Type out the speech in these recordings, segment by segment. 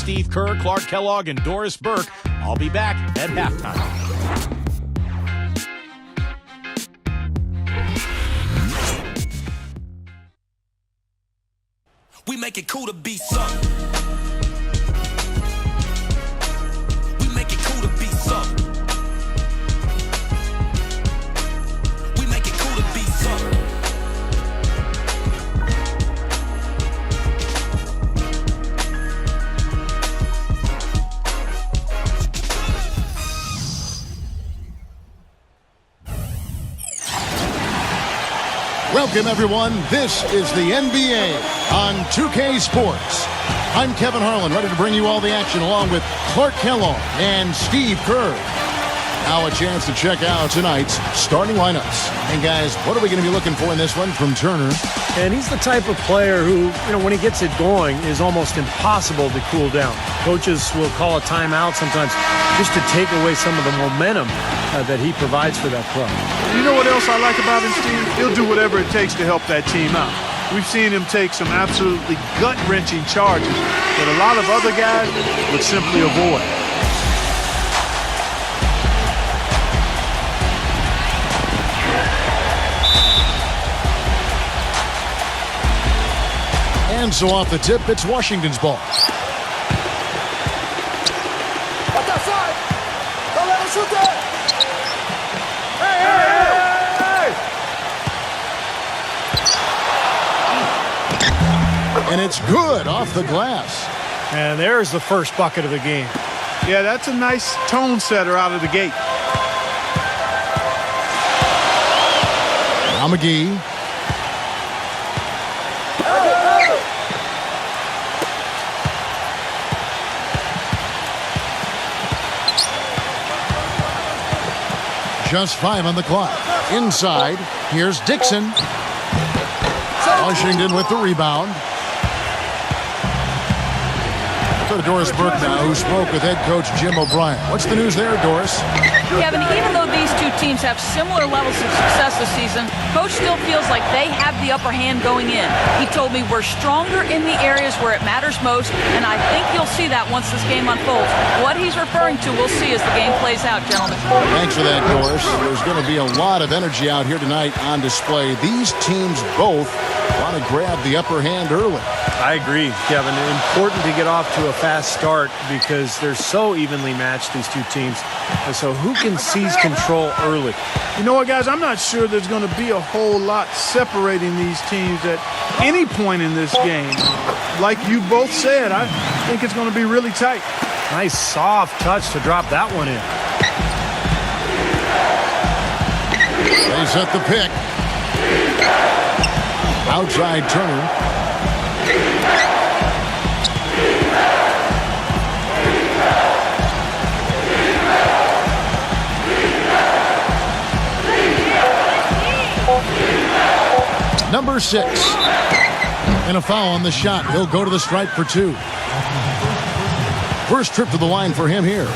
Steve Kerr, Clark Kellogg, and Doris Burke. I'll be back at halftime. We make it cool to be something. We make it cool to be something. We make it cool to be something. Welcome, everyone. This is the NBA on 2K Sports. I'm Kevin Harlan, ready to bring you all the action along with Clark Kellogg and Steve Kerr. Now a chance to check out tonight's starting lineups. And guys, what are we going to be looking for in this one from Turner? And he's the type of player who, when he gets it going, is almost impossible to cool down. Coaches will call a timeout sometimes just to take away some of the momentum that he provides for that club. You know what else I like about him, Steve? He'll do whatever it takes to help that team out. We've seen him take some absolutely gut-wrenching charges that a lot of other guys would simply avoid. And so off the tip, it's Washington's ball. And it's good off the glass. And there's the first bucket of the game. Yeah, that's a nice tone setter out of the gate. Now McGee. Just 5 on the clock. Inside, here's Dixon. Washington with the rebound. To Doris Burke now, who spoke with head coach Jim O'Brien. What's the news there, Doris? Kevin, even though these two teams have similar levels of success this season, Coach still feels like they have the upper hand going in. He told me we're stronger in the areas where it matters most, and I think you'll see that once this game unfolds. What he's referring to, we'll see as the game plays out, gentlemen. Thanks for that, Doris. There's going to be a lot of energy out here tonight on display. These teams both want to grab the upper hand early. I agree, Kevin. Important to get off to a fast start because they're so evenly matched, these two teams. And so who can seize control early? You know what, guys? I'm not sure there's going to be a whole lot separating these teams at any point in this game. Like you both said, I think it's going to be really tight. Nice soft touch to drop that one in. They set the pick. Outside Turner. Number 6. And a foul on the shot. He'll go to the stripe for 2. First trip to the line for him here.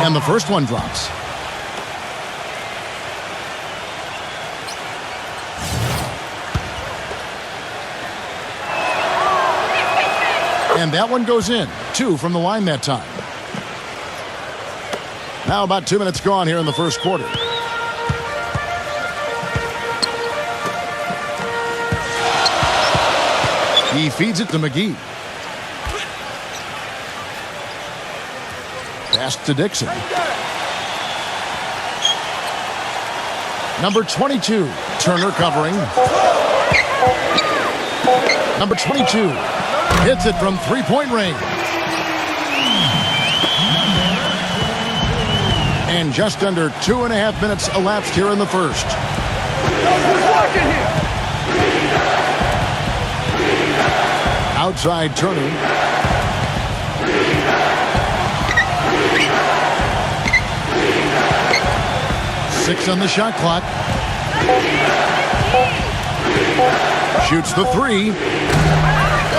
And the first one drops. And that one goes in. 2 from the line that time. Now about 2 minutes gone here in the first quarter. He feeds it to McGee. Pass to Dixon. Number 22, Turner covering. Number 22 hits it from three-point range. And just under 2.5 minutes elapsed here in the first. Outside Turner. Six on the shot clock. Shoots the 3.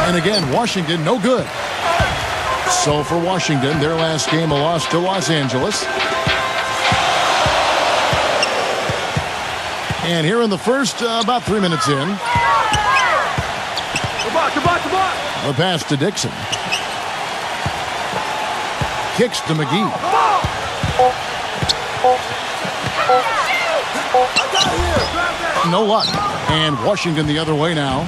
And again, Washington, no good. So for Washington, their last game, a loss to Los Angeles. And here in the first, about 3 minutes in. The pass to Dixon. Kicks to McGee. No luck. And Washington the other way now.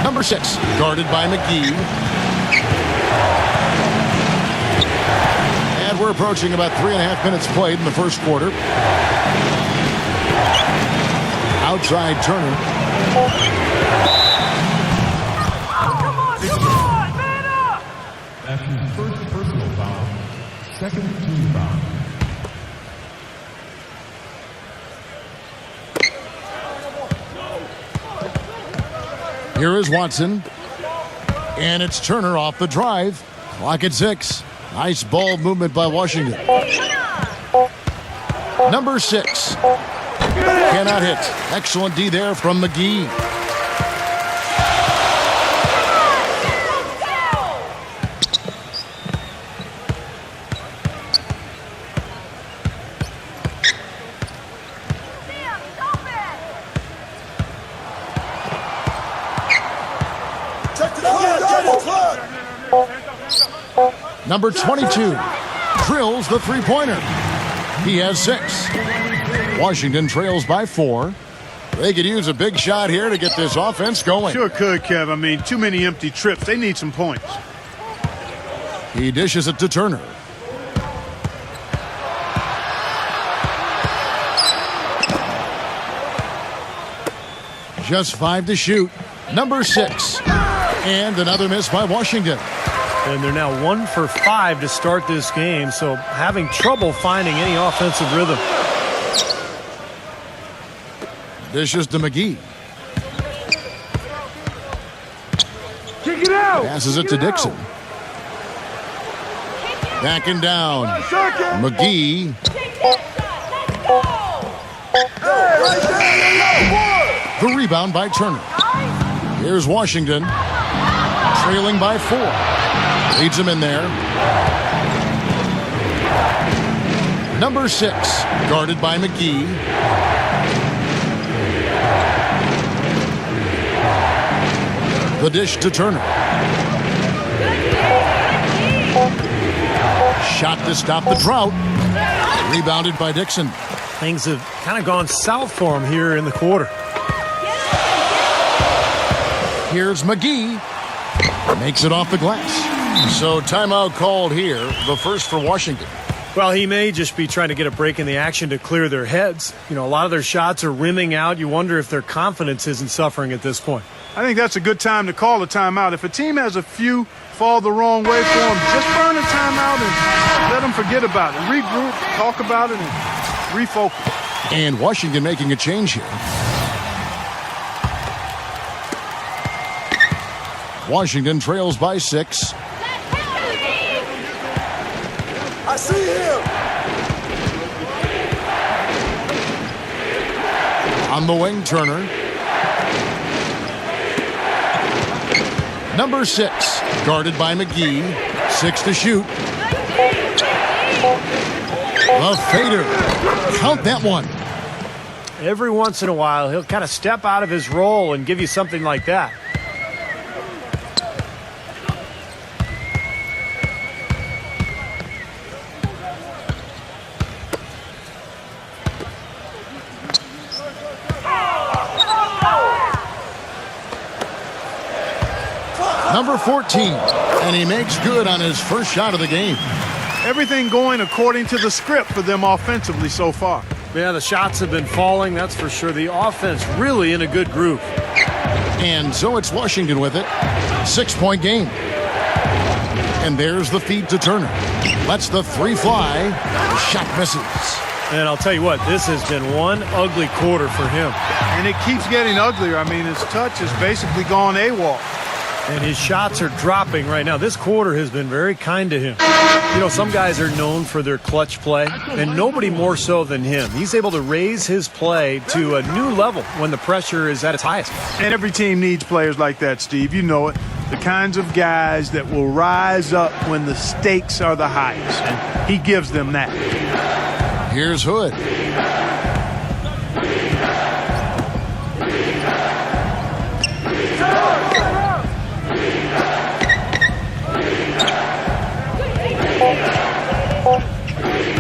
Number 6, guarded by McGee. And we're approaching about 3.5 minutes played in the first quarter. Outside Turner. That's his first personal foul. Second team foul. Here is Watson. And it's Turner off the drive. Clock at 6. Nice ball movement by Washington. Number 6. Cannot hit. Excellent D there from McGee. Number 22 drills the three-pointer. He has 6. Washington trails by 4. They could use a big shot here to get this offense going. Sure could, Kev. I mean, too many empty trips. They need some points. He dishes it to Turner. Just 5 to shoot. Number 6. And another miss by Washington. And they're now 1 for 5 to start this game, so having trouble finding any offensive rhythm. Dishes to McGee. Kick it out. Passes it to Dixon. Backing down. McGee. The rebound by Turner. Here's Washington. Trailing by 4. Leads him in there. Number 6, guarded by McGee. The dish to Turner. Shot to stop the drought. Rebounded by Dixon. Things have kind of gone south for him here in the quarter. Here's McGee. Makes it off the glass. So timeout called here, the first for Washington. Well, he may just be trying to get a break in the action to clear their heads. You know, a lot of their shots are rimming out. You wonder if their confidence isn't suffering at this point. I think that's a good time to call a timeout. If a team has a few fall the wrong way for them, just burn a timeout and let them forget about it. Regroup, talk about it, and refocus. And Washington making a change here. Washington trails by 6. I see him. On the wing, Turner. Number 6, guarded by McGee. 6 to shoot. The fader. Count that one. Every once in a while, he'll kind of step out of his role and give you something like that. Number 14, and he makes good on his first shot of the game. Everything going according to the script for them offensively so far. Yeah, the shots have been falling, that's for sure. The offense really in a good groove. And so it's Washington with it. 6-point game. And there's the feed to Turner. Lets the 3 fly. Shot misses. And I'll tell you what, this has been one ugly quarter for him. And it keeps getting uglier. I mean, his touch has basically gone AWOL. And his shots are dropping right now. This quarter has been very kind to him. You know, some guys are known for their clutch play, and nobody more so than him. He's able to raise his play to a new level when the pressure is at its highest. And every team needs players like that, Steve. You know it. The kinds of guys that will rise up when the stakes are the highest. And he gives them that. Here's Hood.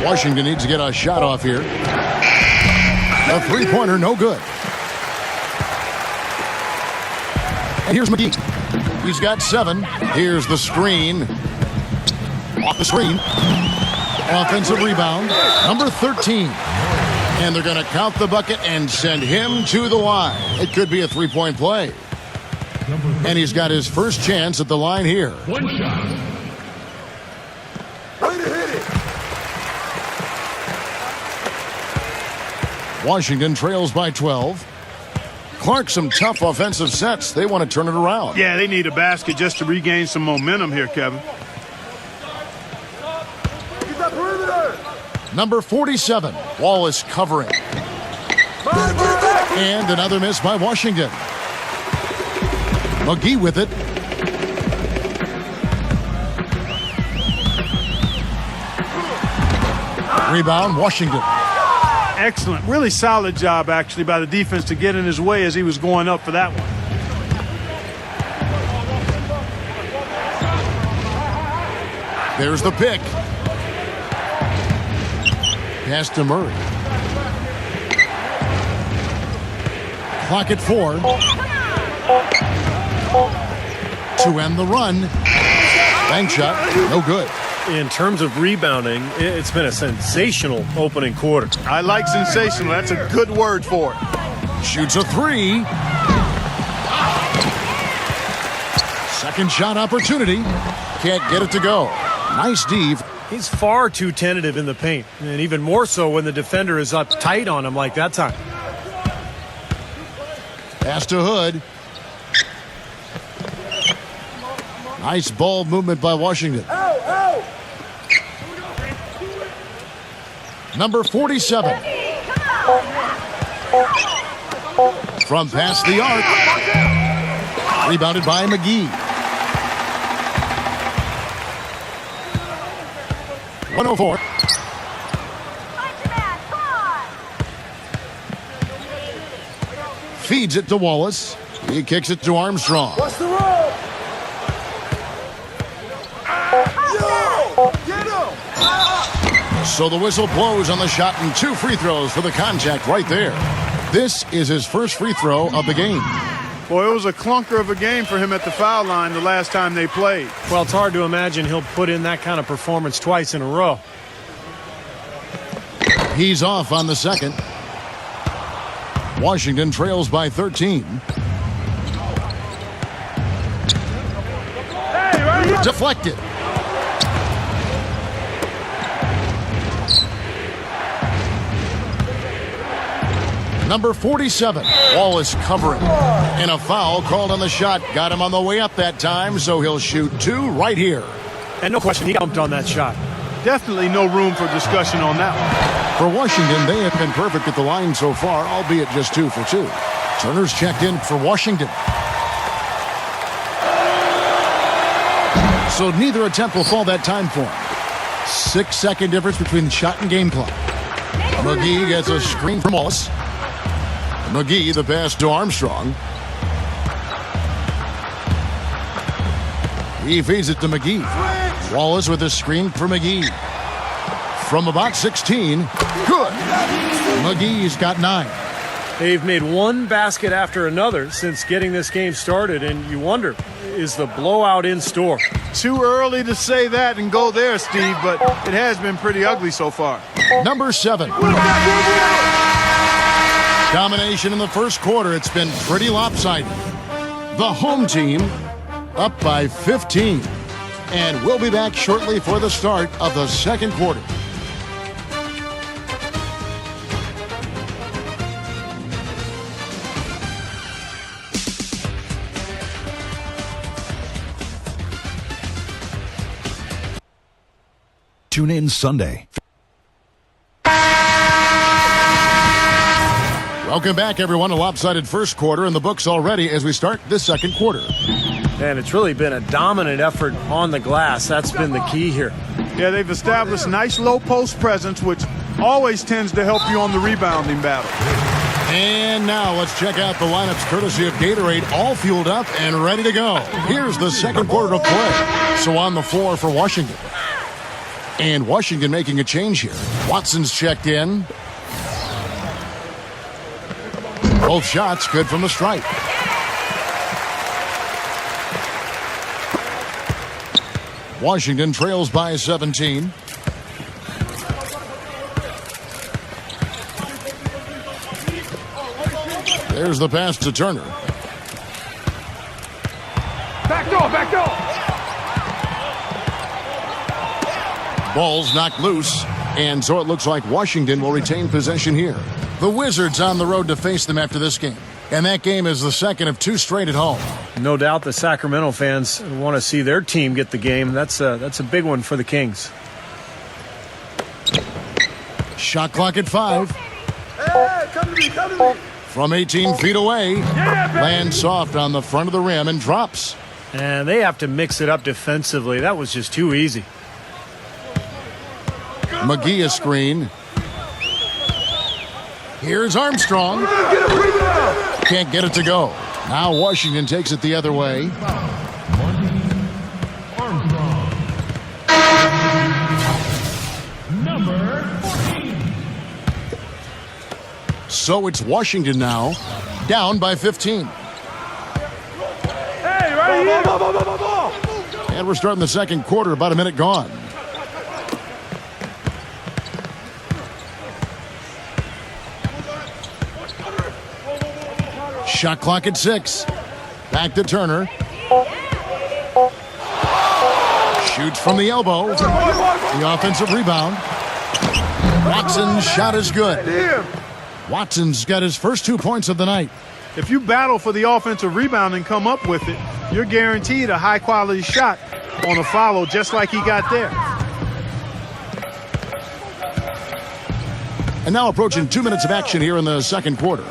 Washington needs to get a shot off here. A three-pointer, no good. And here's McGee. He's got 7. Here's the screen. Off the screen. Offensive rebound. Number 13. And they're going to count the bucket and send him to the line. It could be a three-point play. And he's got his first chance at the line here. One shot. Way to hit it. Washington trails by 12. Clark, some tough offensive sets. They want to turn it around. Yeah, they need a basket just to regain some momentum here, Kevin. Get that perimeter. Number 47, Wallace covering. And another miss by Washington. McGee with it. Rebound, Washington. Excellent. Really solid job, actually, by the defense to get in his way as he was going up for that one. There's the pick. Pass to Murray. Clock at 4. To end the run. Bank shot, no good. In terms of rebounding, it's been a sensational opening quarter. I like sensational. That's a good word for it. Shoots a 3. Second shot opportunity. Can't get it to go. Nice Steve. He's far too tentative in the paint, and even more so when the defender is up tight on him like that time. Pass to Hood. Nice ball movement by Washington. Number 47. From past the arc. Rebounded by McGee. 104. Feeds it to Wallace. He kicks it to Armstrong. What's the roll? Yo! Get him! So the whistle blows on the shot and 2 free throws for the contact right there. This is his first free throw of the game. Boy, it was a clunker of a game for him at the foul line the last time they played. Well, it's hard to imagine he'll put in that kind of performance twice in a row. He's off on the second. Washington trails by 13. Deflected. Number 47, Wallace covering. And a foul called on the shot. Got him on the way up that time, so he'll shoot 2 right here. And no question, he dumped on that shot. Definitely no room for discussion on that one. For Washington, they have been perfect at the line so far, albeit just 2 for 2. Turner's checked in for Washington. So neither attempt will fall that time for him. 6-second difference between shot and game clock. McGee gets a screen from Wallace. McGee, the pass to Armstrong. He feeds it to McGee. Wallace with a screen for McGee. From about 16. Good. McGee's got 9. They've made one basket after another since getting this game started, and you wonder, is the blowout in store? Too early to say that and go there, Steve, but it has been pretty ugly so far. Number 7. Domination in the first quarter. It's been pretty lopsided. The home team up by 15. And we'll be back shortly for the start of the second quarter. Tune in Sunday. Welcome back, everyone. A lopsided first quarter in the books already as we start this second quarter. And it's really been a dominant effort on the glass. That's been the key here. Yeah, they've established nice low post presence, which always tends to help you on the rebounding battle. And now let's check out the lineups courtesy of Gatorade, all fueled up and ready to go. Here's the second quarter of play. So on the floor for Washington. And Washington making a change here. Watson's checked in. Both shots good from the stripe. Washington trails by 17. There's the pass to Turner. Back door, back door. Ball's knocked loose, and so it looks like Washington will retain possession here. The Wizards on the road to face them after this game. And that game is the second of 2 straight at home. No doubt the Sacramento fans want to see their team get the game. That's a big one for the Kings. Shot clock at 5. Hey, come to me, come to me. From 18 feet away. Yeah, baby. Lands soft on the front of the rim and drops. And they have to mix it up defensively. That was just too easy. McGee a screen. Here's Armstrong. Get a rebound. Can't get it to go. Now Washington takes it the other way. Armstrong. Number 14. So it's Washington now, down by 15. Hey, right here. Ball. And we're starting the second quarter, about a minute gone. Shot clock at 6. Back to Turner. Shoots from the elbow. The offensive rebound. Watson's shot is good. Damn. Watson's got his first 2 points of the night. If you battle for the offensive rebound and come up with it, you're guaranteed a high-quality shot on a follow just like he got there. And now approaching 2 minutes of action here in the second quarter.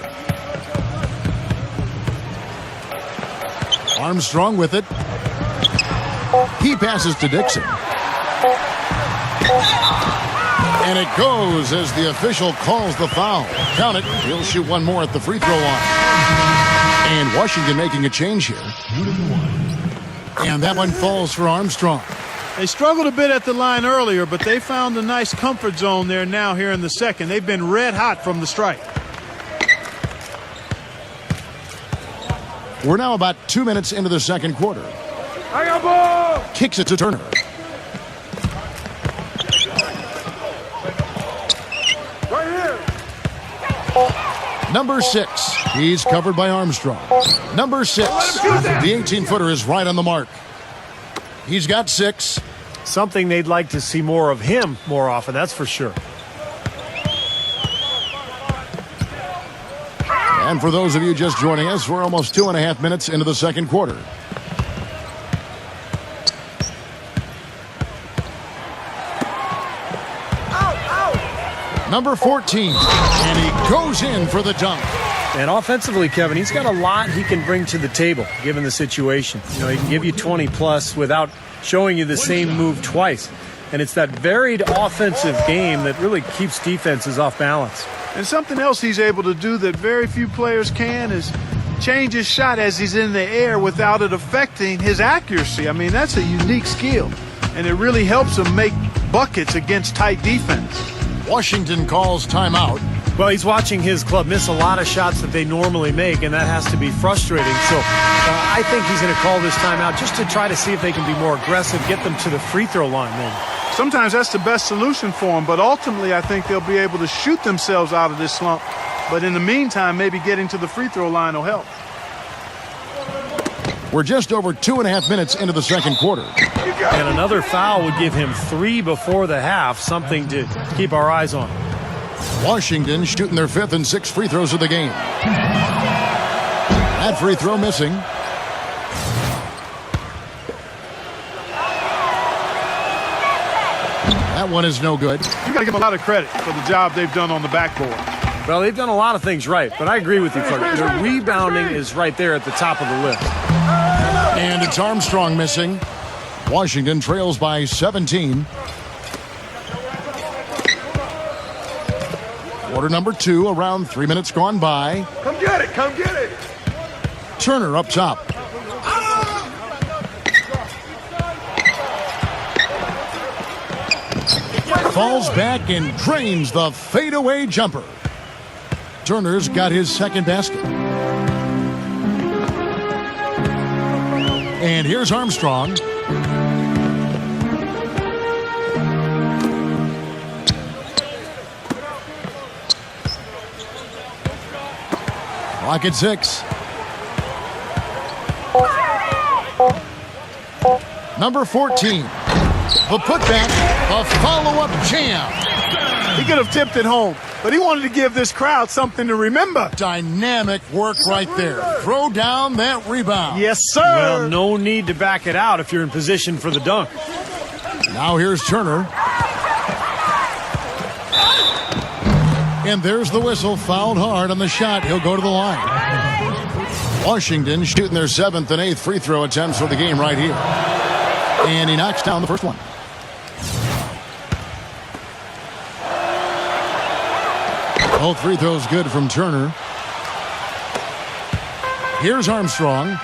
Armstrong with it. He passes to Dixon. And it goes as the official calls the foul. Count it. He'll shoot one more at the free throw line. And Washington making a change here. And that one falls for Armstrong. They struggled a bit at the line earlier, but they found a nice comfort zone there now here in the second. They've been red hot from the strike. We're now about 2 minutes into the second quarter. I got ball. Kicks it to Turner. Right here. Number 6. He's covered by Armstrong. Number 6. The 18-footer is right on the mark. He's got 6. Something they'd like to see more of him more often, that's for sure. And for those of you just joining us, we're almost 2.5 minutes into the second quarter. Number 14, and he goes in for the dunk. And offensively, Kevin, he's got a lot he can bring to the table, given the situation. You know, he can give you 20-plus without showing you the same move twice. And it's that varied offensive game that really keeps defenses off balance. And something else he's able to do that very few players can is change his shot as he's in the air without it affecting his accuracy. I mean, that's a unique skill, and it really helps him make buckets against tight defense. Washington calls timeout. Well, he's watching his club miss a lot of shots that they normally make, and that has to be frustrating. So I think he's going to call this timeout just to try to see if they can be more aggressive, get them to the free throw line then. Sometimes that's the best solution for them, but ultimately I think they'll be able to shoot themselves out of this slump. But in the meantime, maybe getting to the free throw line will help. We're just over 2.5 minutes into the second quarter. And another foul would give him 3 before the half, something to keep our eyes on. Washington shooting their 5th and 6th free throws of the game. That free throw missing. That one is no good. You got to give them a lot of credit for the job they've done on the backboard. Well, they've done a lot of things right, but I agree with you, Clark. Their rebounding is right there at the top of the list. And it's Armstrong missing. Washington trails by 17. Quarter number 2, around 3 minutes gone by. Come get it, come get it. Turner up top. falls back and drains the fadeaway jumper. Turner's got his second basket. And here's Armstrong. Clock at 6. Number 14. The putback, a follow-up jam. He could have tipped it home, but he wanted to give this crowd something to remember. Dynamic work right there. Throw down that rebound. Yes, sir. Well, no need to back it out if you're in position for the dunk. Now here's Turner. And there's the whistle. Fouled hard on the shot. He'll go to the line. Washington shooting their 7th and 8th free throw attempts for the game right here. And he knocks down the first one. Both free throws good from Turner. Here's Armstrong.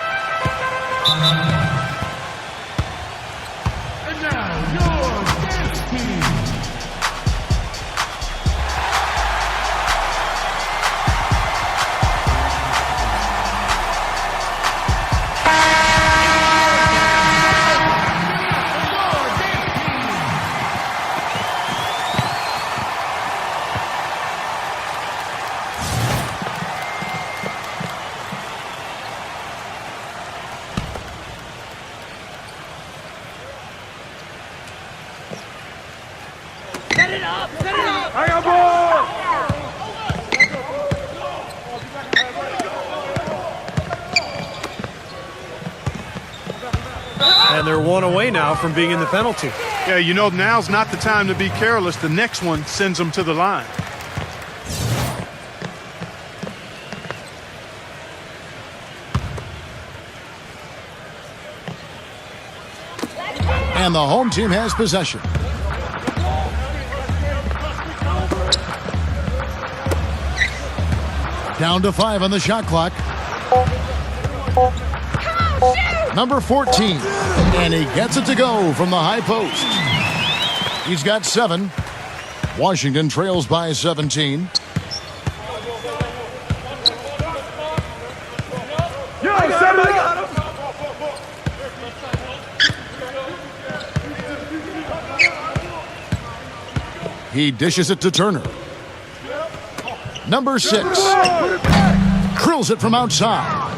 And now, your dance team. I got ball. And they're one away now from being in the penalty. Yeah, you know, now's not the time to be careless. The next one sends them to the line. And the home team has possession. Down to 5 on the shot clock. Number 14. And he gets it to go from the high post. He's got 7. Washington trails by 17. Yo, somebody got him. He dishes it to Turner. Number 6. Drills it from outside.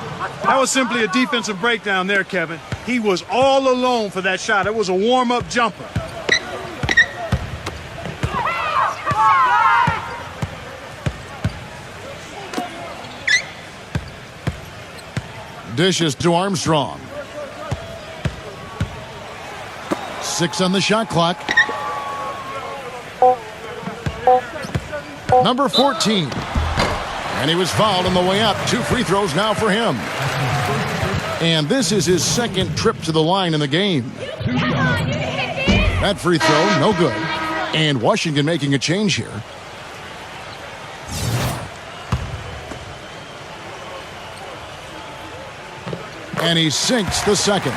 That was simply a defensive breakdown there, Kevin. He was all alone for that shot. It was a warm-up jumper. Dishes to Armstrong. 6 on the shot clock. Number 14. And he was fouled on the way up. 2 free throws now for him. And this is his second trip to the line in the game. That free throw, no good. And Washington making a change here. And he sinks the second.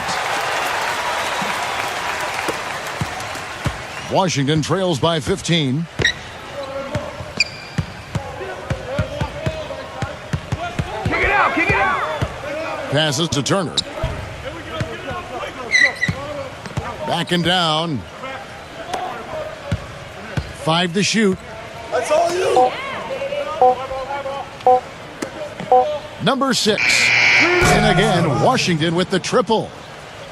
Washington trails by 15. Kick it out. Passes to Turner. Backing down. 5 to shoot. That's all you. Number 6. And again, Washington with the triple.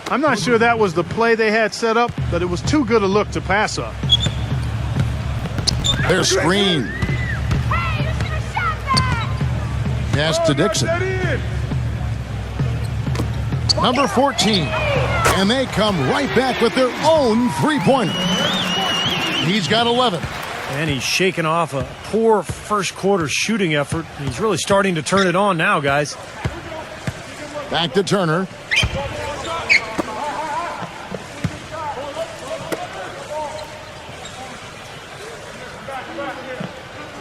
I'm not sure that was the play they had set up, but it was too good a look to pass up. Their screen. Pass to Dixon. Number 14. And they come right back with their own three-pointer. He's got 11. And he's shaking off a poor first quarter shooting effort. He's really starting to turn it on now, guys. Back to Turner.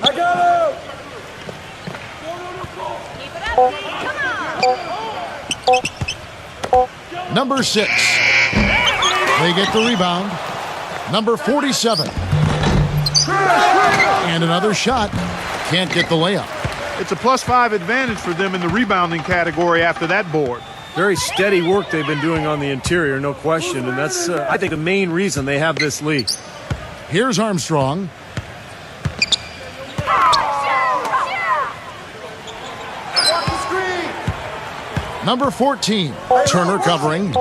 I got him. Number 6. They get the rebound. Number 47. And another shot. Can't get the layup. It's a +5 advantage for them in the rebounding category after that board. Very steady work they've been doing on the interior, no question. And that's, I think, the main reason they have this lead. Here's Armstrong. Number 14, Turner covering.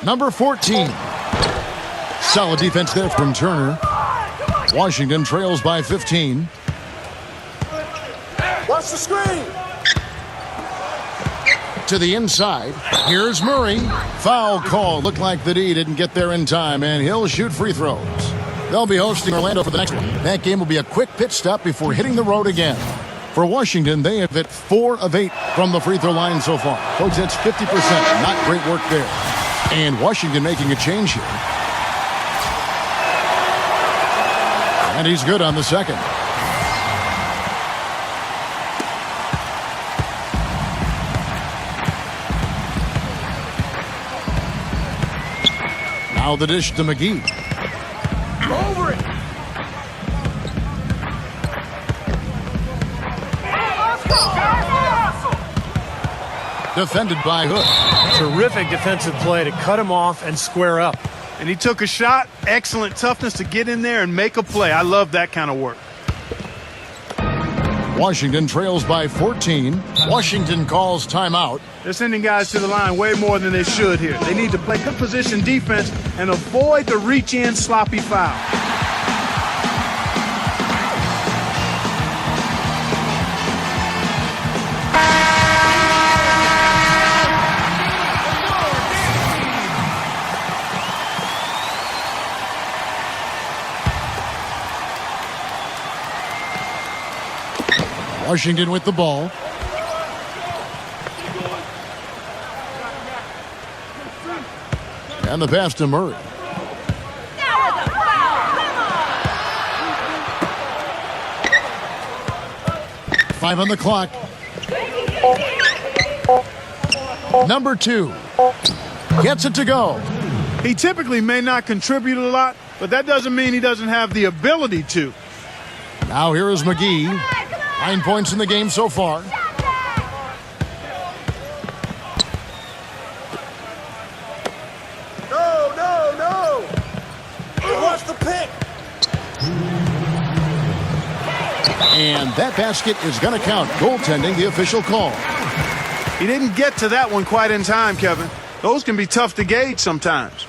Number 14. Solid defense there from Turner. Washington trails by 15. Watch the screen. To the inside. Here's Murray. Foul call. Looked like the D didn't get there in time, and he'll shoot free throws. They'll be hosting Orlando for the next one. That game will be a quick pit stop before hitting the road again. For Washington, they have hit 4 of 8 from the free throw line so far. Folks, that's 50%. Not great work there. And Washington making a change here. And he's good on the second. Now the dish to McGee. Over it. Defended by Hood. Terrific defensive play to cut him off and square up. And he took a shot. Excellent toughness to get in there and make a play. I love that kind of work. Washington trails by 14. Washington calls timeout. They're sending guys to the line way more than they should here. They need to play good position defense and avoid the reach-in sloppy foul. Washington with the ball. And the pass to Murray. Five on the clock. Number 2 gets it to go. He typically may not contribute a lot, but that doesn't mean he doesn't have the ability to. Now here is McGee. 9 points in the game so far. No. Watch the pick. And that basket is going to count. Goaltending, the official call. He didn't get to that one quite in time, Kevin. Those can be tough to gauge sometimes.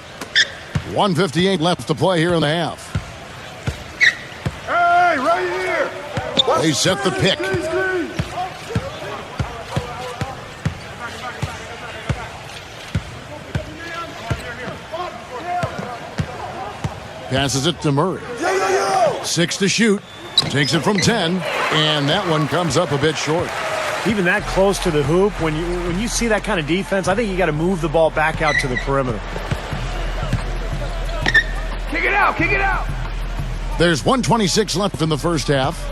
1:58 left to play here in the half. Hey, right here. They set the pick. Passes it to Murray. 6 to shoot. Takes it from 10. And that one comes up a bit short. Even that close to the hoop, when you see that kind of defense, I think you got to move the ball back out to the perimeter. Kick it out. There's 1:26 left in the first half.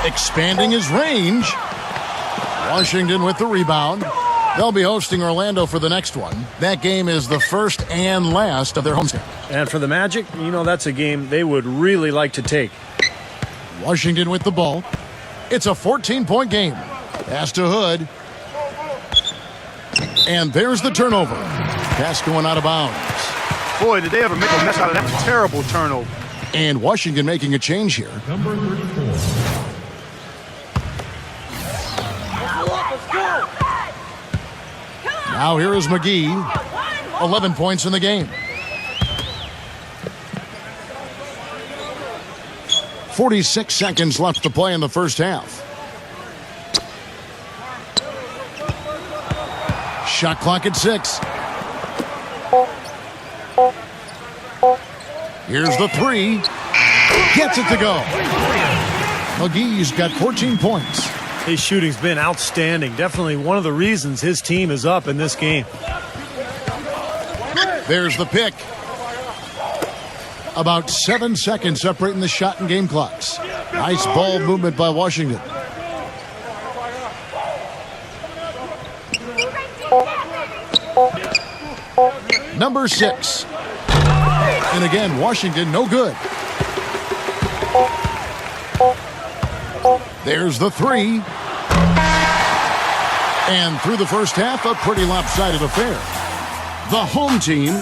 Expanding his range. Washington with the rebound. They'll be hosting Orlando for the next one. That game is the first and last of their homestand. And for the Magic, that's a game they would really like to take. Washington with the ball. It's a 14-point game. Pass to Hood. And there's the turnover. Pass going out of bounds. Boy, did they ever make a mess out of that terrible turnover. And Washington making a change here. Number 34. Now here is McGee. 11 points in the game. 46 seconds left to play in the first half. Shot clock at 6. Here's the 3. Gets it to go. McGee's got 14 points. His shooting's been outstanding. Definitely one of the reasons his team is up in this game. There's the pick. About 7 seconds separating the shot and game clocks. Nice ball movement by Washington. number 6. And again, Washington no good. There's the 3. And through the first half, a pretty lopsided affair. The home team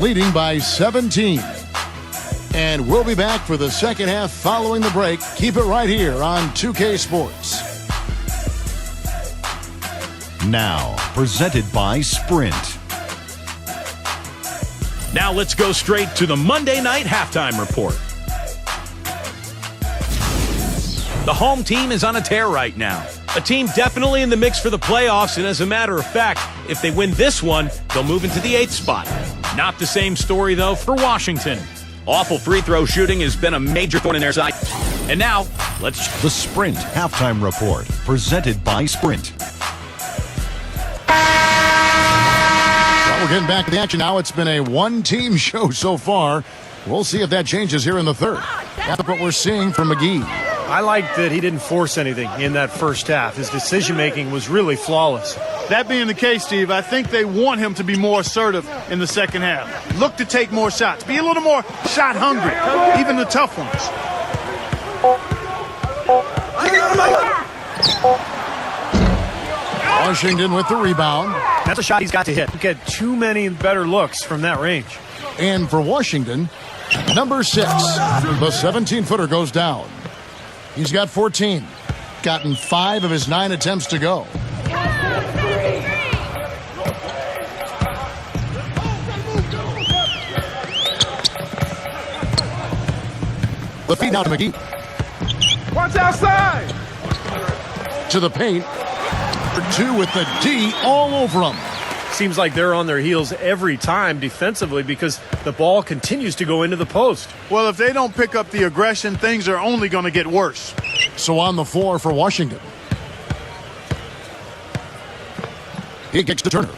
leading by 17. And we'll be back for the second half following the break. Keep it right here on 2K Sports. Now, presented by Sprint. Now let's go straight to the Monday night halftime report. The home team is on a tear right now. A team definitely in the mix for the playoffs, and as a matter of fact, if they win this one, they'll move into the 8th spot. Not the same story, though, for Washington. Awful free throw shooting has been a major thorn in their side. And now, let's... The Sprint halftime report, presented by Sprint. Well, we're getting back to the action now. It's been a one-team show so far. We'll see if that changes here in the third. That's what we're seeing from McGee. I like that he didn't force anything in that first half. His decision-making was really flawless. That being the case, Steve, I think they want him to be more assertive in the second half. Look to take more shots. Be a little more shot hungry, even the tough ones. Washington with the rebound. That's a shot he's got to hit. Get too many better looks from that range. And for Washington, number 6, the 17-footer goes down. He's got 14. Gotten 5 of his 9 attempts to go. The feed out to McGee. Watch outside! To the paint. For 2 with the D all over him. Seems like they're on their heels every time defensively because the ball continues to go into the post. Well, if they don't pick up the aggression, things are only going to get worse. So on the floor for Washington. He kicks to Turner.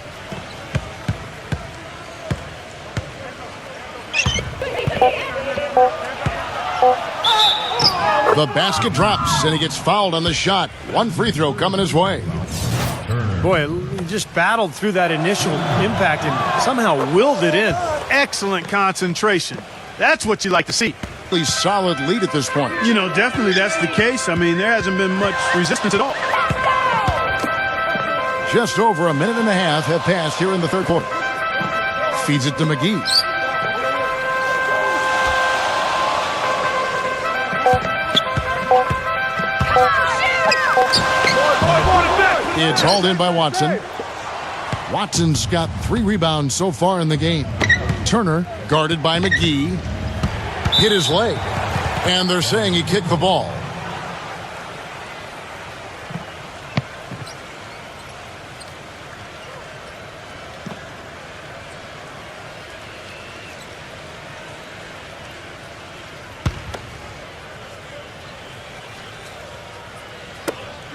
The basket drops, and he gets fouled on the shot. One free throw coming his way. Boy, he just battled through that initial impact and somehow willed it in. Excellent concentration. That's what you like to see. Solid lead at this point. You know, definitely that's the case. I mean, there hasn't been much resistance at all. Just over a minute and a half have passed here in the third quarter. Feeds it to McGee. It's hauled in by Watson. Watson's got 3 rebounds so far in the game. Turner, guarded by McGee, hit his leg. And they're saying he kicked the ball.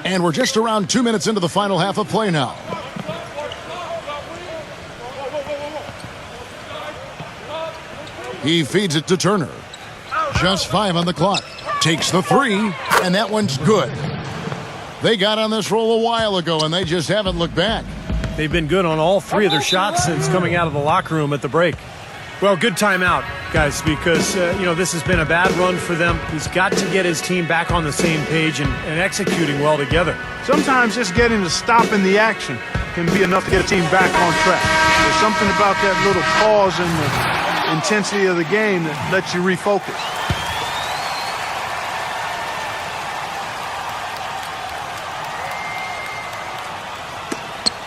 And we're just around 2 minutes into the final half of play now. He feeds it to Turner. Just 5 on the clock. Takes the 3, and that one's good. They got on this roll a while ago, and they just haven't looked back. They've been good on all 3 of their shots since coming out of the locker room at the break. Well, good timeout, guys, because, this has been a bad run for them. He's got to get his team back on the same page and executing well together. Sometimes just getting to stop in the action can be enough to get a team back on track. There's something about that little pause in the intensity of the game that lets you refocus.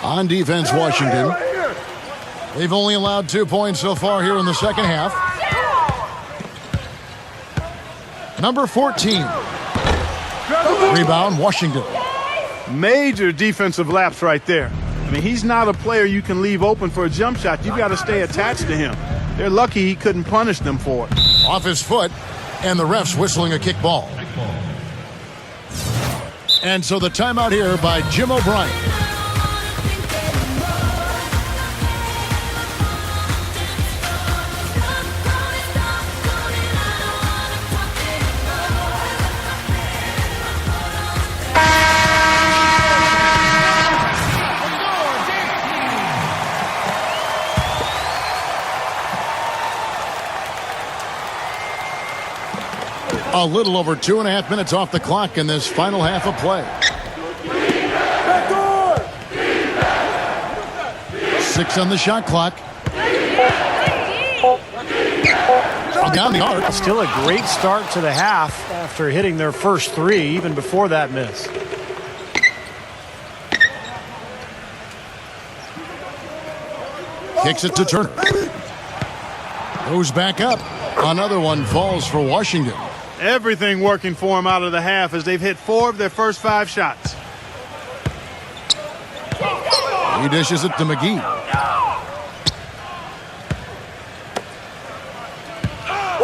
On defense, Washington. They've only allowed 2 points so far here in the second half. Number 14. Rebound, Washington. Major defensive lapse right there. I mean, he's not a player you can leave open for a jump shot. You've got to stay attached to him. They're lucky he couldn't punish them for it. Off his foot, and the ref's whistling a kick ball. And so the timeout here by Jim O'Brien. A little over 2.5 minutes off the clock in this final half of play. 6 on the shot clock. Down the arc. Still a great start to the half after hitting their first 3, even before that miss. Kicks it to Turner. Goes back up. Another one falls for Washington. Everything working for them out of the half as they've hit 4 of their first 5 shots. He dishes it to McGee.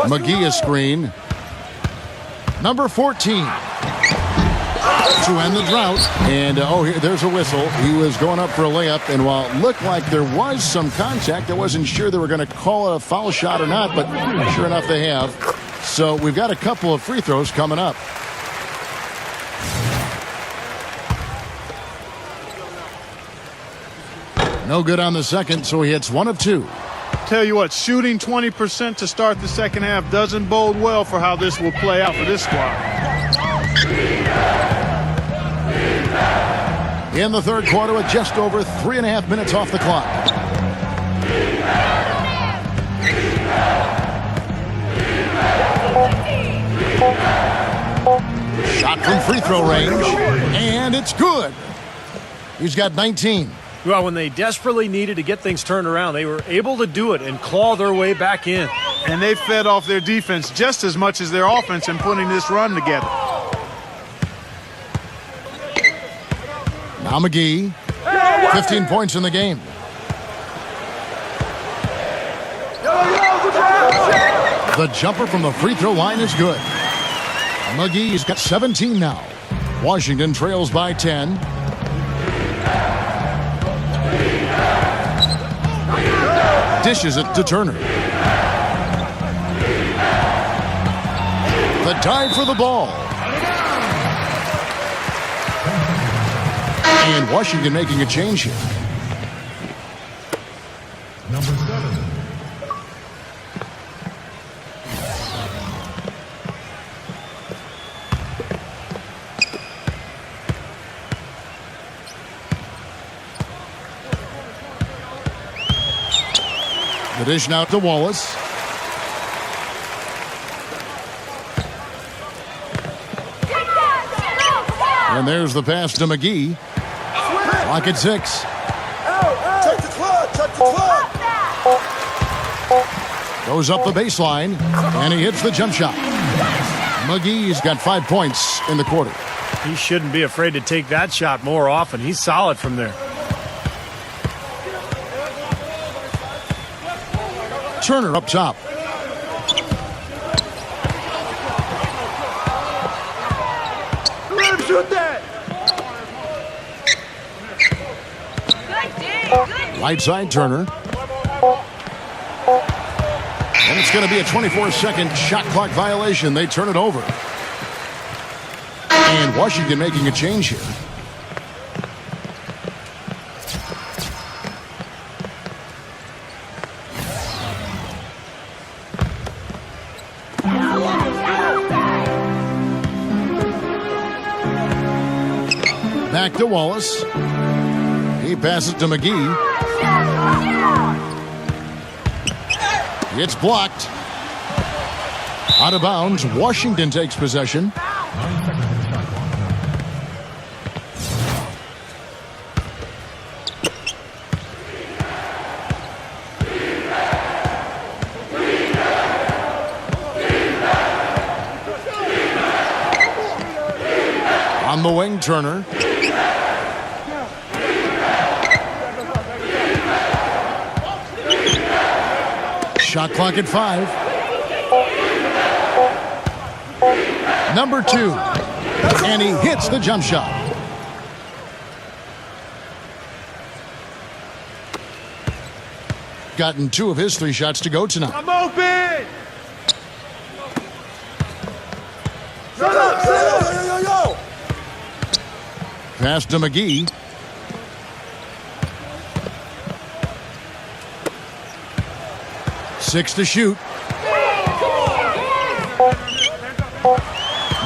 McGee a screen. Number 14. To end the drought. And, there's a whistle. He was going up for a layup, and while it looked like there was some contact, I wasn't sure they were going to call it a foul shot or not, but sure enough they have. So we've got a couple of free throws coming up. No good on the second, so he hits 1 of 2. Tell you what, shooting 20% to start the second half doesn't bode well for how this will play out for this squad. In the third quarter with just over 3.5 minutes off the clock. Shot from free throw range, and it's good. He's got 19. Well, when they desperately needed to get things turned around, they were able to do it and claw their way back in. And they fed off their defense just as much as their offense in putting this run together. Now McGee, 15 points in the game. The jumper from the free throw line is good. McGee's got 17 now. Washington trails by 10. Dishes it to Turner. The dive for the ball. And Washington making a change here. Number 7. The dish now to Wallace. And there's the pass to McGee. Clock at 6. Check the clock. Check the clock. Goes up the baseline, and he hits the jump shot. McGee's got 5 points in the quarter. He shouldn't be afraid to take that shot more often. He's solid from there. Turner up top. Let him shoot that. Right side, Turner. And it's going to be a 24-second shot clock violation. They turn it over. And Washington making a change here. Back to Wallace. He passes to McGee. It's blocked. Out of bounds. Washington takes possession. 9 seconds on the shot clock. On the wing, Turner. Shot clock at 5. Number 2. And he hits the jump shot. Gotten 2 of his 3 shots to go tonight. I'm open. Set up. Yo. Pass to McGee. Six to shoot.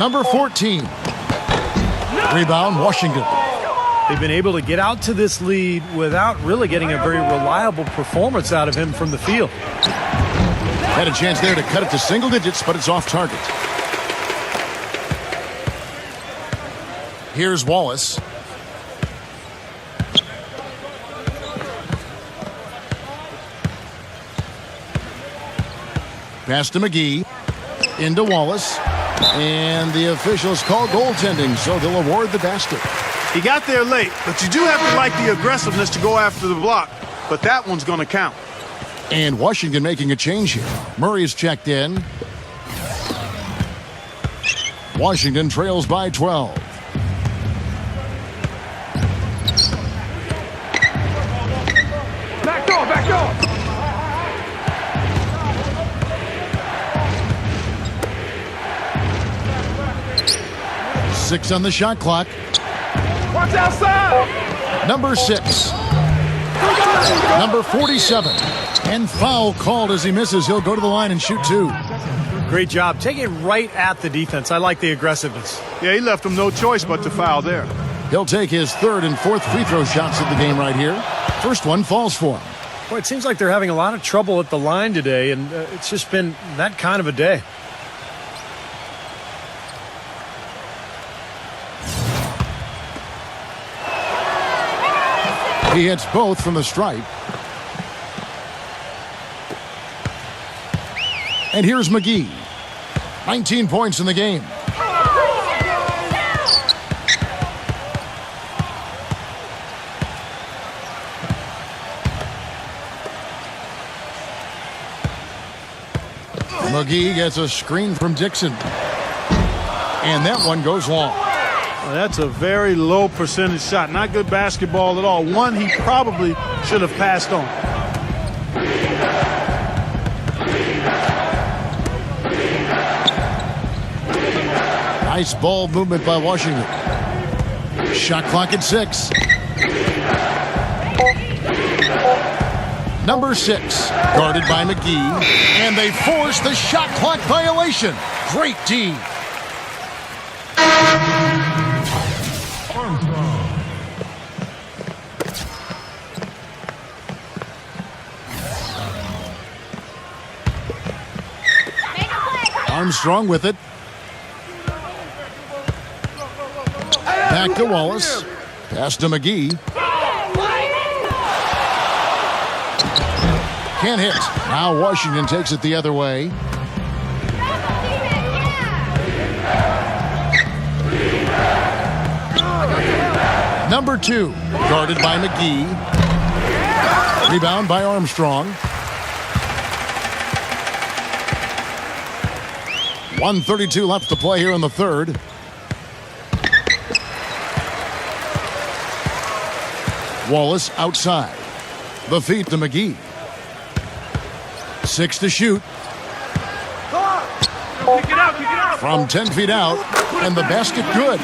Number 14. Rebound, Washington. They've been able to get out to this lead without really getting a very reliable performance out of him from the field. Had a chance there to cut it to single digits, but it's off target. Here's Wallace. Pass to McGee. Into Wallace. And the officials call goaltending, so they'll award the basket. He got there late, but you do have to like the aggressiveness to go after the block. But that one's going to count. And Washington making a change here. Murray's checked in. Washington trails by 12. Back door, back door. 6 on the shot clock. Watch outside. Number 6. Number 47. And foul called as he misses. He'll go to the line and shoot 2. Great job. Take it right at the defense. I like the aggressiveness. Yeah, he left him no choice but to foul there. He'll take his 3rd and 4th free throw shots of the game right here. First one falls for him. Boy, it seems like they're having a lot of trouble at the line today, and it's just been that kind of a day. He hits both from the stripe. And here's McGee. 19 points in the game. McGee gets a screen from Dixon. And that one goes long. Well, that's a very low percentage shot. Not good basketball at all. One he probably should have passed on. Nice ball movement by Washington. Shot clock at 6. Number 6, guarded by McGee. And they force the shot clock violation. Great D. Armstrong with it. Back to Wallace. Pass to McGee. Can't hit. Now Washington takes it the other way. Number 2, guarded by McGee. Rebound by Armstrong. 1:32 left to play here in the 3rd. Wallace outside. The feed to McGee. 6 to shoot. From 10 feet out, and the basket good.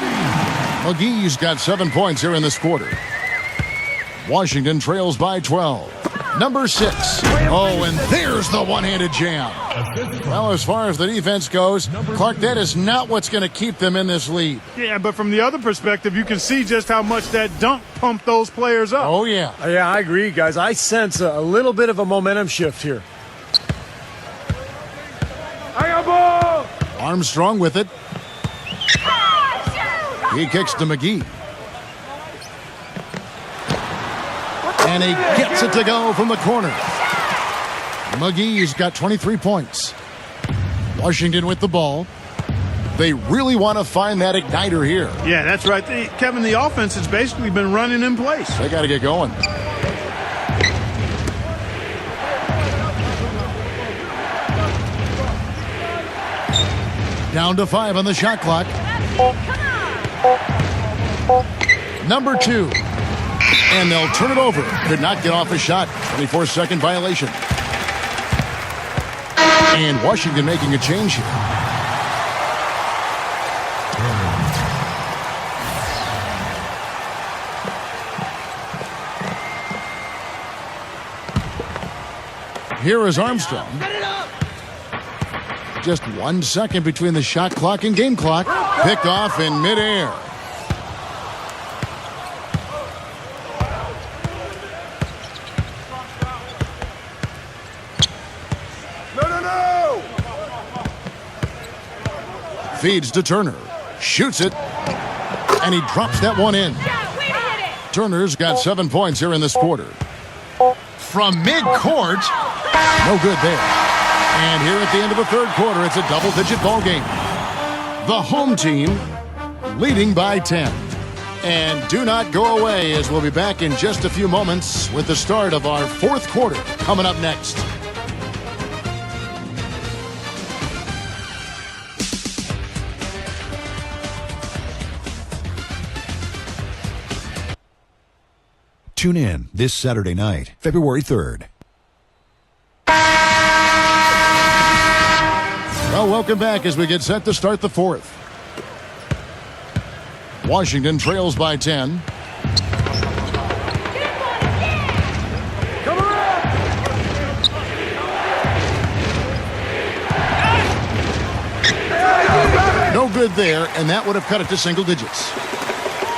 McGee's got 7 points here in this quarter. Washington trails by 12. Number 6. Oh, and there's the one-handed jam. Well, as far as the defense goes, Clark, that is not what's going to keep them in this lead. Yeah, but from the other perspective, you can see just how much that dunk pumped those players up. Oh, yeah. Yeah, I agree, guys. I sense a little bit of a momentum shift here. I got ball. Armstrong with it. He kicks to McGee. And he gets it to go from the corner. McGee's got 23 points. Washington with the ball. They really want to find that igniter here. Yeah, that's right. Kevin, the offense has basically been running in place. They got to get going. Down to 5 on the shot clock. Number 2. And they'll turn it over. Could not get off a shot. 24-second violation. And Washington making a change here. Here is Armstrong. Just 1 second between the shot clock and game clock. Picked off in midair. No! Feeds to Turner. Shoots it. And he drops that one in. Turner's got 7 points here in this quarter. From midcourt. No good there. And here at the end of the third quarter, it's a double-digit ball game. The home team leading by 10. And do not go away, as we'll be back in just a few moments with the start of our fourth quarter coming up next. Tune in this Saturday night, February 3rd. Well, welcome back as we get set to start the fourth. Washington trails by 10. Come around! No good there, and that would have cut it to single digits.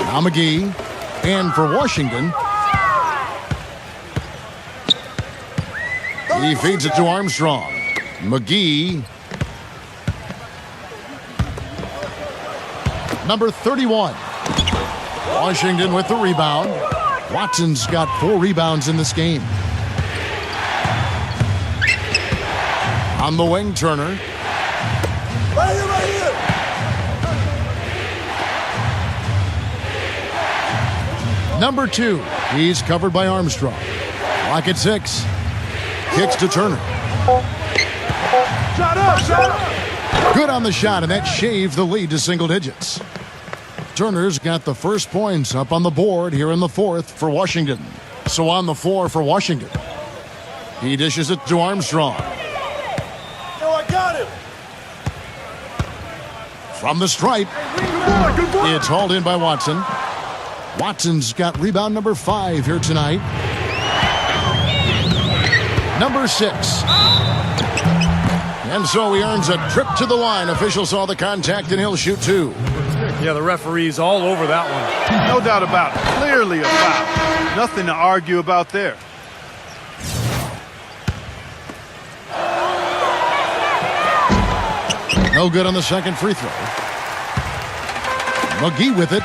Now McGee, and for Washington, he feeds it to Armstrong. McGee, number 31. Washington with the rebound. Watson's got 4 rebounds in this game. On the wing, Turner. Right here! Number 2, he's covered by Armstrong. Clock at 6. Kicks to Turner. Shot up! Good on the shot, and that shaved the lead to single digits. Turner's got the first points up on the board here in the fourth for Washington. So on the floor for Washington. He dishes it to Armstrong. Yo, I got him! From the stripe, Good boy! it's hauled in by Watson. Watson's got rebound number 5 here tonight. Number 6. And so he earns a trip to the line. Official saw the contact, and he'll shoot 2. Yeah, the referee's all over that one. No doubt about it. Clearly a foul. Nothing to argue about there. No good on the second free throw. McGee with it.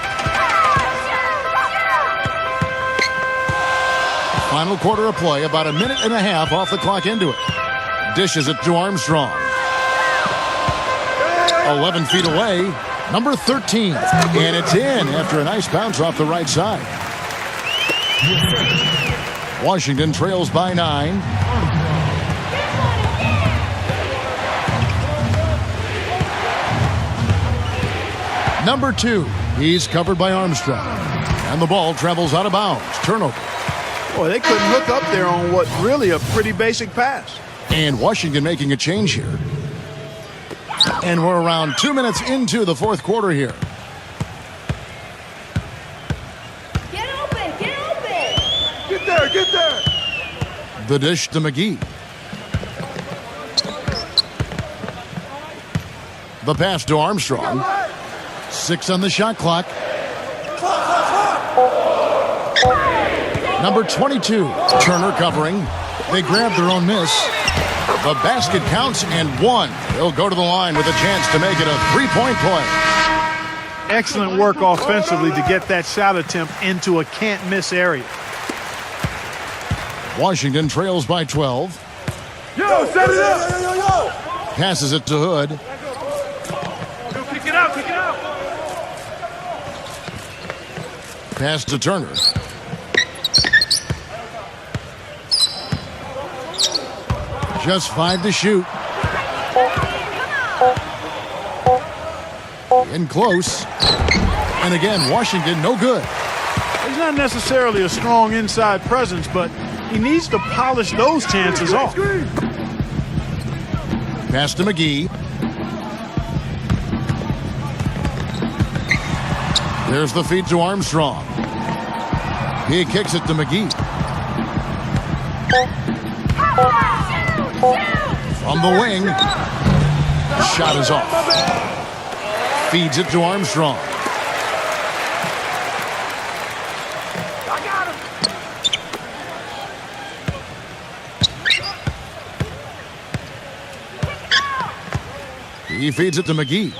Final quarter of play, about a minute and a half off the clock into it. Dishes it to Armstrong. 11 feet away, number 13. And it's in after a nice bounce off the right side. Washington trails by 9. Number 2, he's covered by Armstrong. And the ball travels out of bounds. Turnover. Boy, they couldn't hook up there on what really a pretty basic pass. And Washington making a change here. And we're around 2 minutes into the fourth quarter here. Get open! Get there! The dish to McGee. The pass to Armstrong. 6 on the shot clock. Number 22, Turner covering. They grab their own miss. The basket counts and 1. They'll go to the line with a chance to make it a 3-point play. Excellent work offensively to get that shot attempt into a can't-miss area. Washington trails by 12. Yo, set it up! Yo! Passes it to Hood. Kick it out! Pass to Turner. Just 5 to shoot. In close. And again, Washington no good. He's not necessarily a strong inside presence, but he needs to polish those chances off. Pass to McGee. There's the feed to Armstrong. He kicks it to McGee. From the wing. shot is off. Feeds it to Armstrong. He feeds it to McGee.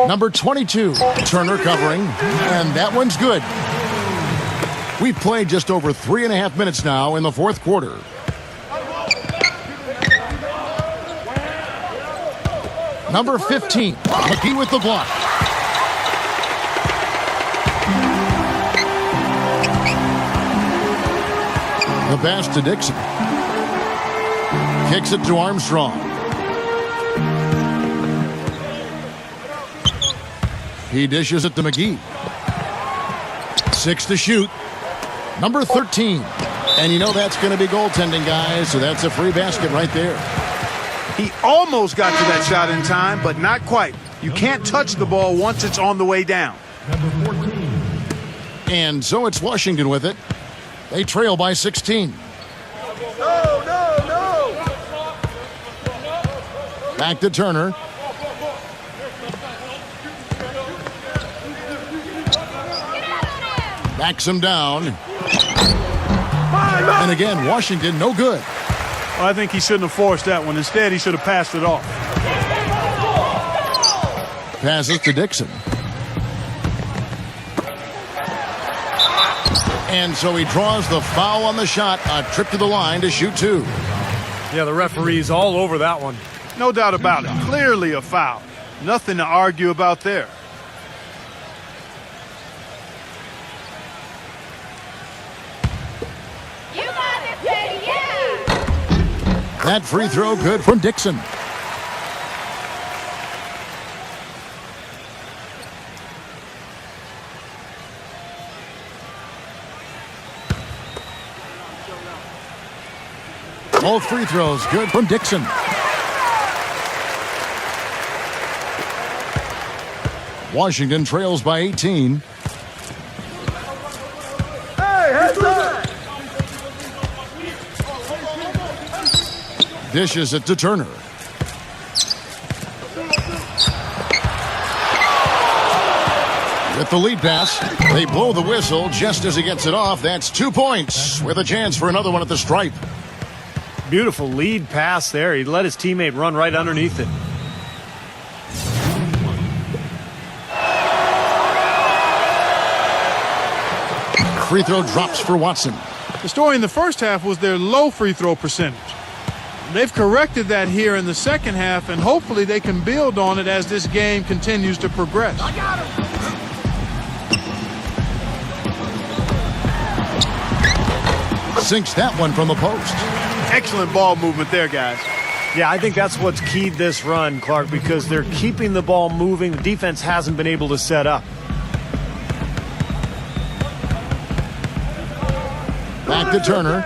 Number 22, Turner covering, and that one's good. We've played just over 3.5 minutes now in the fourth quarter. Number 15, McGee with the block. The pass to Dixon. Kicks it to Armstrong. He dishes it to McGee. 6 to shoot. Number 13. And you know that's going to be goaltending, guys, so that's a free basket right there. He almost got to that shot in time, but not quite. You can't touch the ball once it's on the way down. Number 14. And so it's Washington with it. They trail by 16. No. Back to Turner. Backs him down. And again, Washington, no good. Well, I think he shouldn't have forced that one. Instead, he should have passed it off. Passes to Dixon. And so he draws the foul on the shot. A trip to the line to shoot 2. Yeah, the referee's all over that one. No doubt about it. Clearly a foul. Nothing to argue about there. You got it, baby, yeah! That free throw good from Dixon. Both free throws good from Dixon. Washington trails by 18. Hey, heads up! Dishes it to Turner. With the lead pass, they blow the whistle just as he gets it off. That's 2 points with a chance for another one at the stripe. Beautiful lead pass there. He let his teammate run right underneath it. Free throw drops for Watson. The story in the first half was their low free throw percentage. They've corrected that here in the second half, and hopefully they can build on it as this game continues to progress. Sinks that one from the post. Excellent ball movement there, guys. Yeah, I think that's what's keyed this run, Clark, because they're keeping the ball moving. The defense hasn't been able to set up. Back to Turner.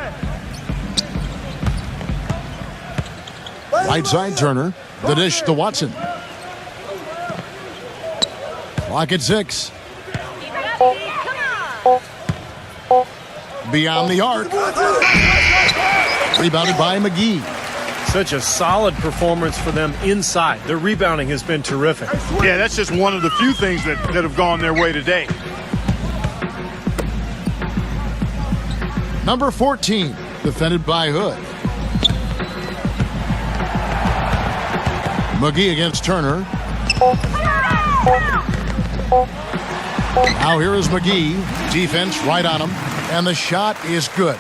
Right side Turner. The dish to Watson. Clock at 6. Beyond the arc. Rebounded by McGee. Such a solid performance for them inside. Their rebounding has been terrific. Yeah, that's just one of the few things that have gone their way today. Number 14, defended by Hood. McGee against Turner. Now here is McGee. Defense right on him. And the shot is good.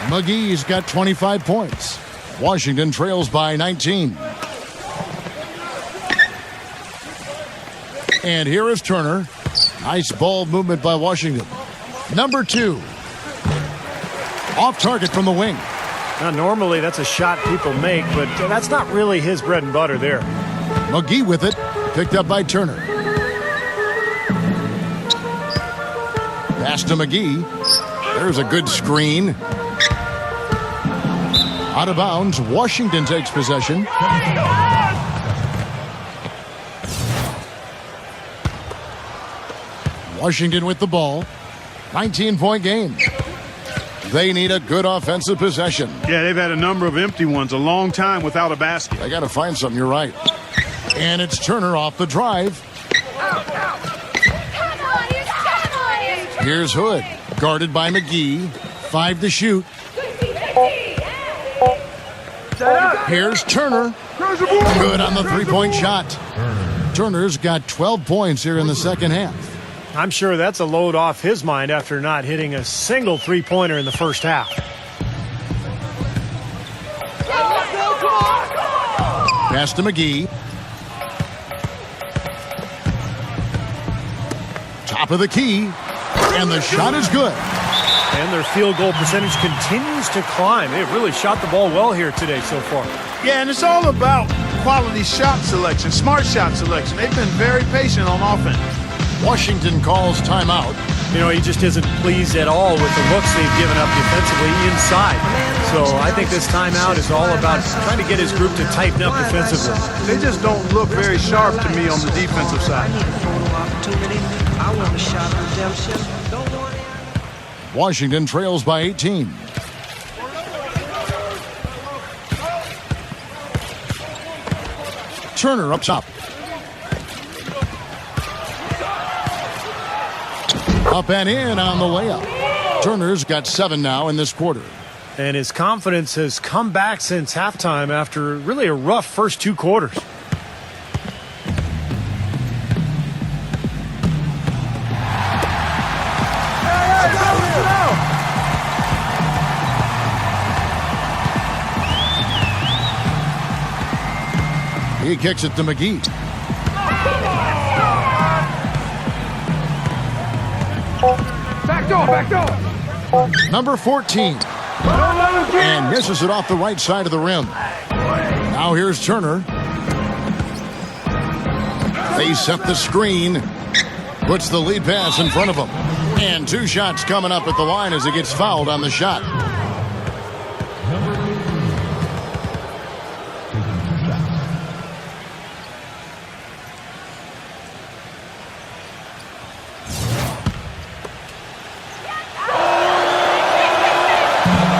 McGee's got 25 points. Washington trails by 19. And here is Turner. Nice ball movement by Washington. Number 2. Off target from the wing. Now, normally that's a shot people make, but that's not really his bread and butter there. McGee with it. Picked up by Turner. Pass to McGee. There's a good screen. Out of bounds. Washington takes possession. Washington with the ball. 19-point game. They need a good offensive possession. Yeah, they've had a number of empty ones, a long time without a basket. They got to find something, you're right. And it's Turner off the drive. Here's Hood, guarded by McGee. 5 to shoot. Here's Turner. Good on the three-point shot. Turner's got 12 points here in the second half. I'm sure that's a load off his mind after not hitting a single three-pointer in the first half. Pass to McGee. Top of the key. And the shot is good. And their field goal percentage continues to climb. They've really shot the ball well here today so far. Yeah, and it's all about quality shot selection, smart shot selection. They've been very patient on offense. Washington calls timeout. You know, he just isn't pleased at all with the looks they've given up defensively inside. So I think this timeout is all about trying to get his group to tighten up defensively. They just don't look very sharp to me on the defensive side. I want a shot of redemption. Washington trails by 18. Turner up top. Up and in on the layup. Turner's got 7 now in this quarter. And his confidence has come back since halftime after really a rough first 2 quarters. He kicks it to McGee. Back door. Number 14. And misses it off the right side of the rim. Now here's Turner. They set the screen. Puts the lead pass in front of him. And 2 shots coming up at the line as he gets fouled on the shot.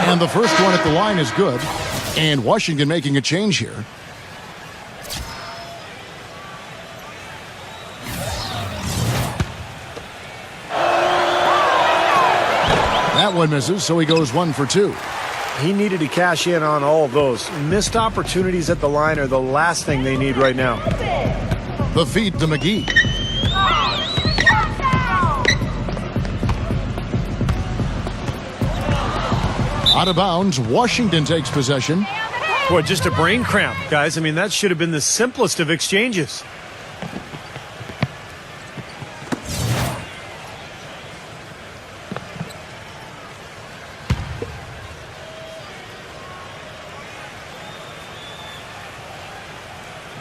And the first one at the line is good. And Washington making a change here. That one misses, so he goes 1 for 2. He needed to cash in on all of those. Missed opportunities at the line are the last thing they need right now. The feed to McGee. Out of bounds, Washington takes possession. Boy, just a brain cramp, guys. I mean, that should have been the simplest of exchanges.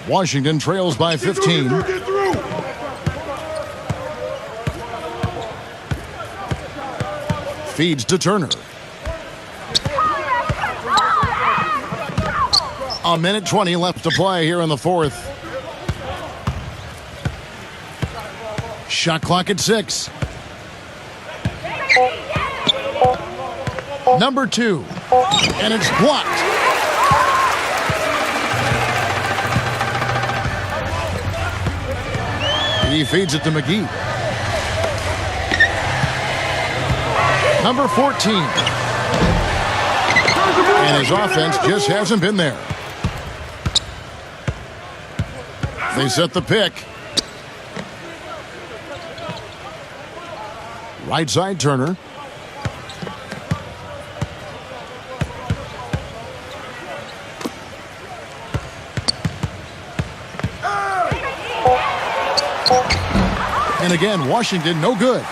Washington trails by 15. Feeds to Turner. A minute 20 left to play here in the fourth. Shot clock at 6. Number 2. And it's blocked. He feeds it to McGee. Number 14. And his offense just hasn't been there. They set the pick. Right side, Turner. And again, Washington, no good.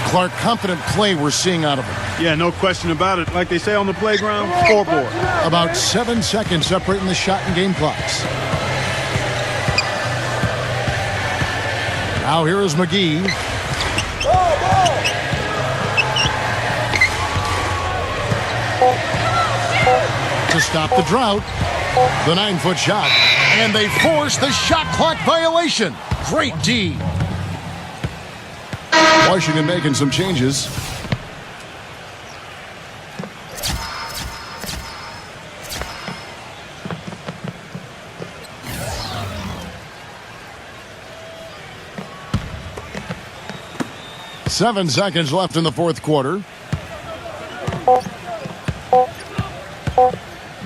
Clark, confident play we're seeing out of him. Yeah, no question about it. Like they say on the playground, scoreboard. About 7 seconds separating the shot and game clocks. Now here is McGee. To stop the drought. The 9-foot shot. And they force the shot clock violation. Great D. Washington making some changes. 7 seconds left in the fourth quarter.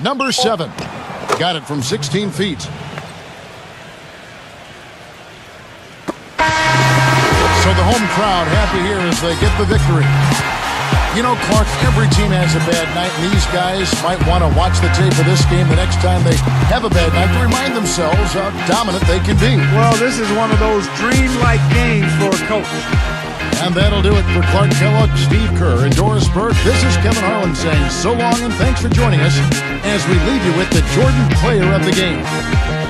Number 7. Got it from 16 feet. So the home crowd happy here as they get the victory. You know, Clark, every team has a bad night, and these guys might want to watch the tape of this game the next time they have a bad night to remind themselves how dominant they can be. Well, this is one of those dreamlike games for a coach. And that'll do it for Clark Kellogg, Steve Kerr, and Doris Burke. This is Kevin Harlan saying so long and thanks for joining us as we leave you with the Jordan Player of the Game.